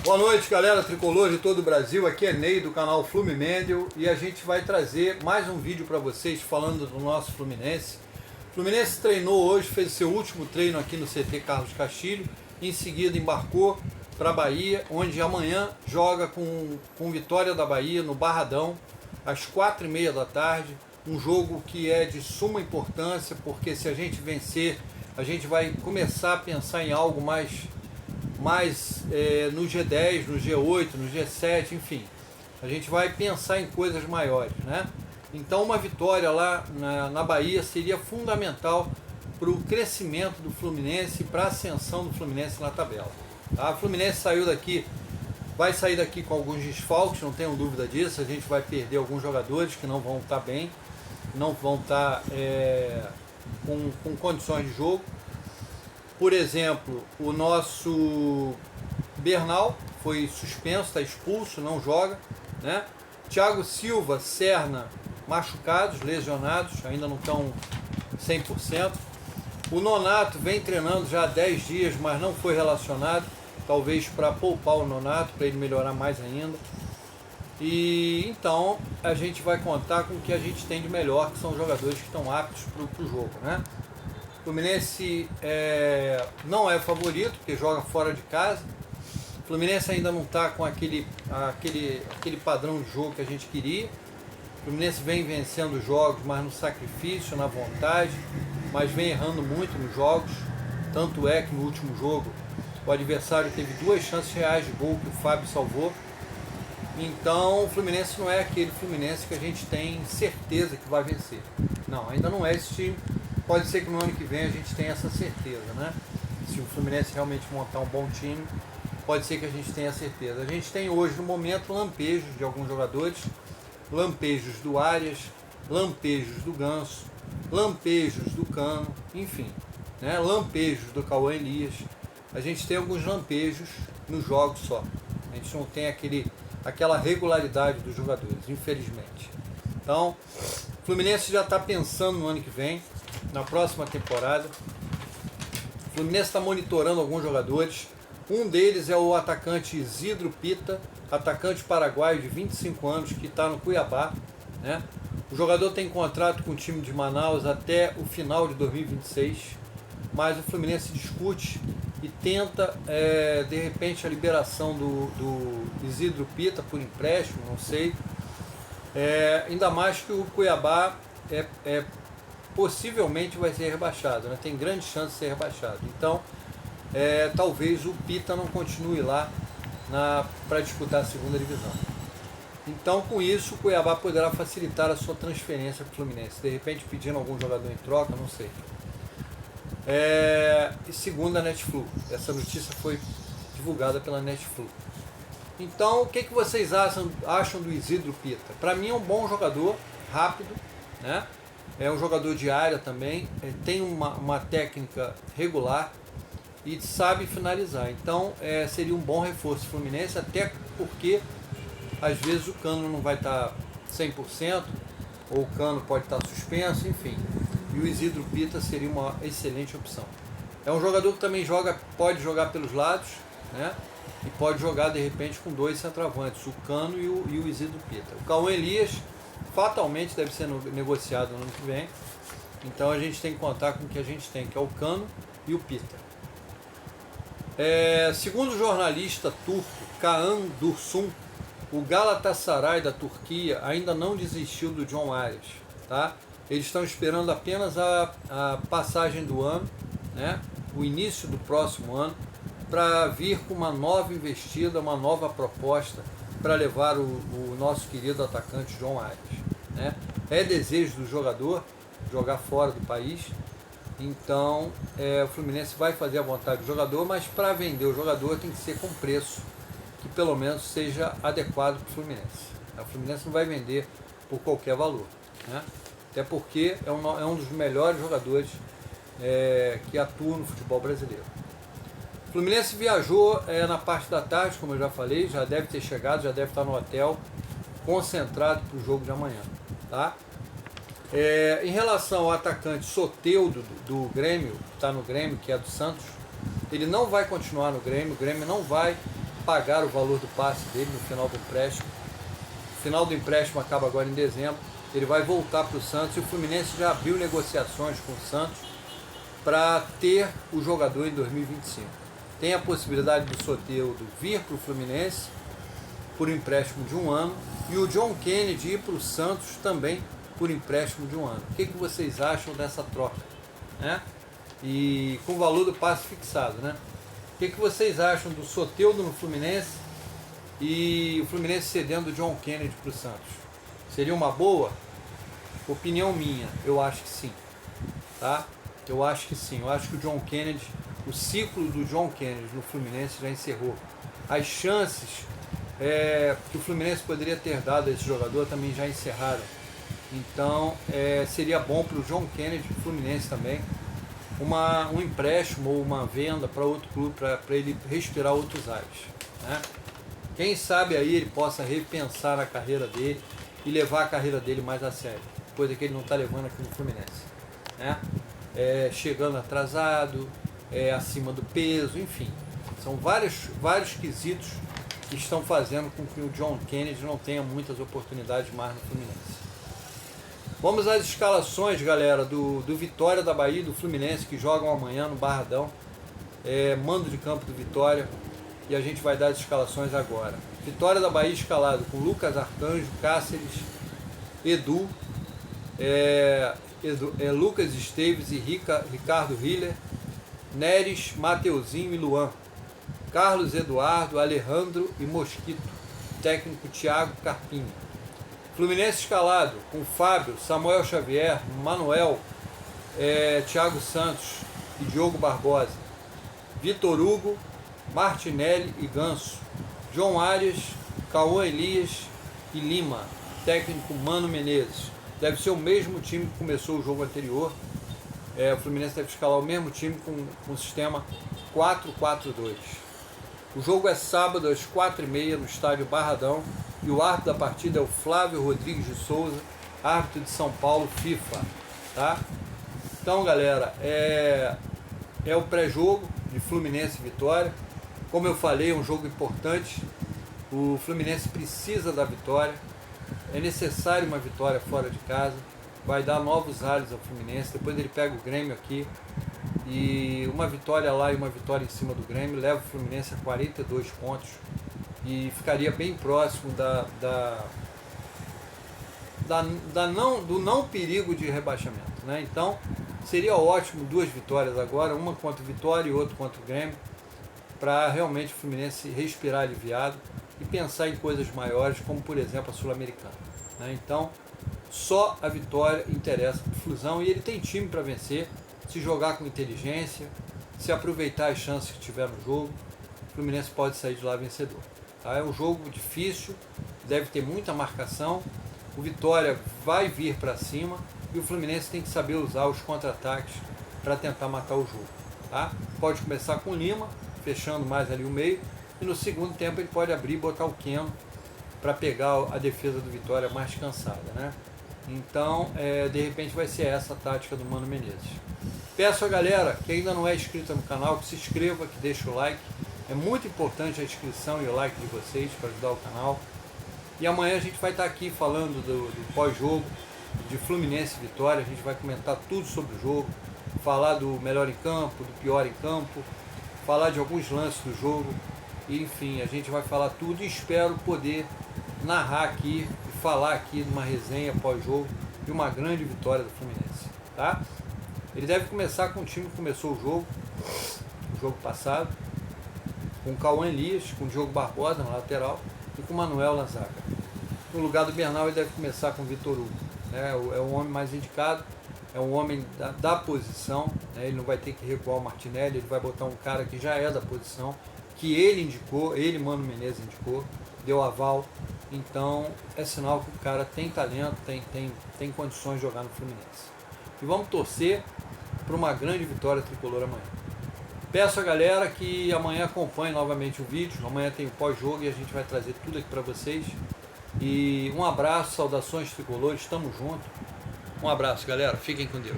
Boa noite, galera tricolor de todo o Brasil. Aqui é Ney do canal Flumimendel e a gente vai trazer mais um vídeo para vocês falando do nosso Fluminense. O Fluminense treinou hoje, fez seu último treino aqui no CT Carlos Castilho. Em seguida embarcou para a Bahia, onde amanhã joga com Vitória da Bahia no Barradão, às 4h30 da tarde. Um jogo que é de suma importância, porque se a gente vencer, a gente vai começar a pensar em algo mais no G10, no G8, no G7, enfim. A gente vai pensar em coisas maiores, né? Então uma vitória lá na Bahia seria fundamental para o crescimento do Fluminense, para a ascensão do Fluminense na tabela. Tá? O Fluminense vai sair daqui com alguns desfalques, não tenham dúvida disso. A gente vai perder alguns jogadores que não vão estar bem, não vão estar com condições de jogo. Por exemplo, o nosso Bernal foi suspenso, está expulso, não joga, né? Thiago Silva, Serna, machucados, lesionados, ainda não estão 100%. O Nonato vem treinando já há 10 dias, mas não foi relacionado, talvez para poupar o Nonato, para ele melhorar mais ainda. E então a gente vai contar com o que a gente tem de melhor, que são os jogadores que estão aptos para o jogo, né? O Fluminense não é favorito, porque joga fora de casa. O Fluminense ainda não está com aquele padrão de jogo que a gente queria. O Fluminense vem vencendo os jogos, mas no sacrifício, na vontade, mas vem errando muito nos jogos. Tanto é que no último jogo o adversário teve 2 chances reais de gol que o Fábio salvou. Então o Fluminense não é aquele Fluminense que a gente tem certeza que vai vencer. Não, ainda não é esse time. Pode ser que no ano que vem a gente tenha essa certeza, né? Se o Fluminense realmente montar um bom time, pode ser que a gente tenha certeza. A gente tem hoje, no momento, lampejos de alguns jogadores, lampejos do Arias, lampejos do Ganso, lampejos do Cano, enfim, né? Lampejos do Cauã Elias. A gente tem alguns lampejos nos jogos só. A gente não tem aquela regularidade dos jogadores, infelizmente. Então, o Fluminense já está pensando no ano que vem, na próxima temporada. O Fluminense está monitorando alguns jogadores. Um deles é o atacante Isidro Pita, atacante paraguaio de 25 anos, que está no Cuiabá, né? O jogador tem contrato com o time de Manaus até o final de 2026, mas o Fluminense discute e tenta, de repente, a liberação do Isidro Pita por empréstimo, não sei. Ainda mais que o Cuiabá possivelmente vai ser rebaixado, né? Tem grande chance de ser rebaixado. Então, talvez o Pita não continue lá para disputar a segunda divisão. Então, com isso, o Cuiabá poderá facilitar a sua transferência para o Fluminense. De repente, pedindo algum jogador em troca, não sei. E segundo a Netflix, essa notícia foi divulgada pela Netflix. Então, o que vocês acham do Isidro Pita? Para mim é um bom jogador, rápido, né? É um jogador de área também, tem uma técnica regular e sabe finalizar. Então seria um bom reforço Fluminense, até porque às vezes o Cano não vai estar 100%, ou o Cano pode estar suspenso, enfim. E o Isidro Pita seria uma excelente opção. É um jogador que também pode jogar pelos lados, né? E pode jogar de repente com 2 centroavantes, o Cano e o Isidro Pita. O Cauã Elias fatalmente deve ser negociado no ano que vem. Então a gente tem que contar com o que a gente tem, que é o Cano e o Pita. Segundo o jornalista turco Kaan Dursun, o Galatasaray da Turquia ainda não desistiu do John Arias, tá? Eles estão esperando apenas a passagem do ano, né? O início do próximo ano, para vir com uma nova investida, uma nova proposta para levar o nosso querido atacante John Arias, né? É desejo do jogador jogar fora do país, então o Fluminense vai fazer a vontade do jogador, mas para vender o jogador tem que ser com preço que pelo menos seja adequado para o Fluminense. O Fluminense não vai vender por qualquer valor, né? Até porque é um dos melhores jogadores que atuam no futebol brasileiro. O Fluminense viajou na parte da tarde, como eu já falei, já deve ter chegado, já deve estar no hotel, concentrado para o jogo de amanhã, tá? Em relação ao atacante Soteldo do Grêmio, que está no Grêmio, que é do Santos, ele não vai continuar no Grêmio, o Grêmio não vai pagar o valor do passe dele no final do empréstimo. O final do empréstimo acaba agora em dezembro. Ele vai voltar para o Santos e o Fluminense já abriu negociações com o Santos para ter o jogador em 2025. Tem a possibilidade do Soteldo vir para o Fluminense por empréstimo de 1 ano e o John Kennedy ir para o Santos também por empréstimo de 1 ano. O que vocês acham dessa troca? Né? E com o valor do passe fixado, né? O que vocês acham do Soteldo no Fluminense e o Fluminense cedendo o John Kennedy para o Santos? Seria uma boa? Opinião minha, eu acho que sim. Tá? Eu acho que sim. Eu acho que o John Kennedy, o ciclo do John Kennedy no Fluminense já encerrou. As chances que o Fluminense poderia ter dado a esse jogador também já encerraram. Então seria bom para o John Kennedy, para o Fluminense também, um empréstimo ou uma venda para outro clube, para ele respirar outros ares. Né? Quem sabe aí ele possa repensar na carreira dele e levar a carreira dele mais a sério, coisa que ele não está levando aqui no Fluminense. Né? Chegando atrasado, acima do peso, enfim. São vários quesitos que estão fazendo com que o John Kennedy não tenha muitas oportunidades mais no Fluminense. Vamos às escalações, galera, do Vitória da Bahia e do Fluminense, que jogam amanhã no Barradão. Mando de campo do Vitória. E a gente vai dar as escalações agora. Vitória da Bahia escalado com Lucas Arcanjo, Cáceres, Edu, Lucas Esteves e Ricardo Hiller, Neres, Mateuzinho e Luan, Carlos Eduardo, Alejandro e Mosquito, técnico Thiago Carpinho. Fluminense escalado com Fábio, Samuel Xavier, Manuel, Thiago Santos e Diogo Barbosa, Vitor Hugo, Martinelli e Ganso, João Arias, Cauã Elias e Lima, técnico Mano Menezes. Deve ser o mesmo time que começou o jogo anterior. O Fluminense deve escalar o mesmo time com o sistema 4-4-2. O jogo é sábado às 4h30 no estádio Barradão e o árbitro da partida é o Flávio Rodrigues de Souza, árbitro de São Paulo, FIFA. Tá? Então, galera, é o pré-jogo de Fluminense e Vitória. Como eu falei, é um jogo importante. O Fluminense precisa da vitória. É necessário uma vitória fora de casa. Vai dar novos ares ao Fluminense. Depois ele pega o Grêmio aqui. E uma vitória lá e uma vitória em cima do Grêmio leva o Fluminense a 42 pontos. E ficaria bem próximo do não perigo de rebaixamento. Né? Então, seria ótimo 2 vitórias agora. Uma contra o Vitória e outra contra o Grêmio. Para realmente o Fluminense respirar aliviado e pensar em coisas maiores, como por exemplo a Sul-Americana. Né? Então, só a vitória interessa para o Flusão e ele tem time para vencer, se jogar com inteligência, se aproveitar as chances que tiver no jogo, o Fluminense pode sair de lá vencedor. Tá? É um jogo difícil, deve ter muita marcação, o Vitória vai vir para cima e o Fluminense tem que saber usar os contra-ataques para tentar matar o jogo. Tá? Pode começar com o Lima, fechando mais ali o meio, e no segundo tempo ele pode abrir e botar o Keno para pegar a defesa do Vitória mais cansada, né? Então, de repente vai ser essa a tática do Mano Menezes. Peço a galera que ainda não é inscrita no canal, que se inscreva, que deixe o like. É muito importante a inscrição e o like de vocês para ajudar o canal. E amanhã a gente vai estar aqui falando do pós-jogo, de Fluminense e Vitória. A gente vai comentar tudo sobre o jogo, falar do melhor em campo, do pior em campo, falar de alguns lances do jogo, e, enfim, a gente vai falar tudo e espero poder narrar aqui e falar aqui numa resenha pós-jogo de uma grande vitória do Fluminense. Tá? Ele deve começar com o time que começou o jogo passado, com o Cauã Elias, com o Diogo Barbosa na lateral e com o Manuel na zaga. No lugar do Bernal ele deve começar com o Vitor Hugo. Né? É o homem mais indicado, é um homem da posição, né? Ele não vai ter que recuar o Martinelli, ele vai botar um cara que já é da posição, que ele indicou, Mano Menezes indicou, deu aval. Então é sinal que o cara tem talento, tem condições de jogar no Fluminense. E vamos torcer para uma grande vitória tricolor amanhã. Peço a galera que amanhã acompanhe novamente o vídeo, amanhã tem o pós-jogo e a gente vai trazer tudo aqui para vocês. E um abraço, saudações tricolores, tamo junto. Um abraço, galera, fiquem com Deus.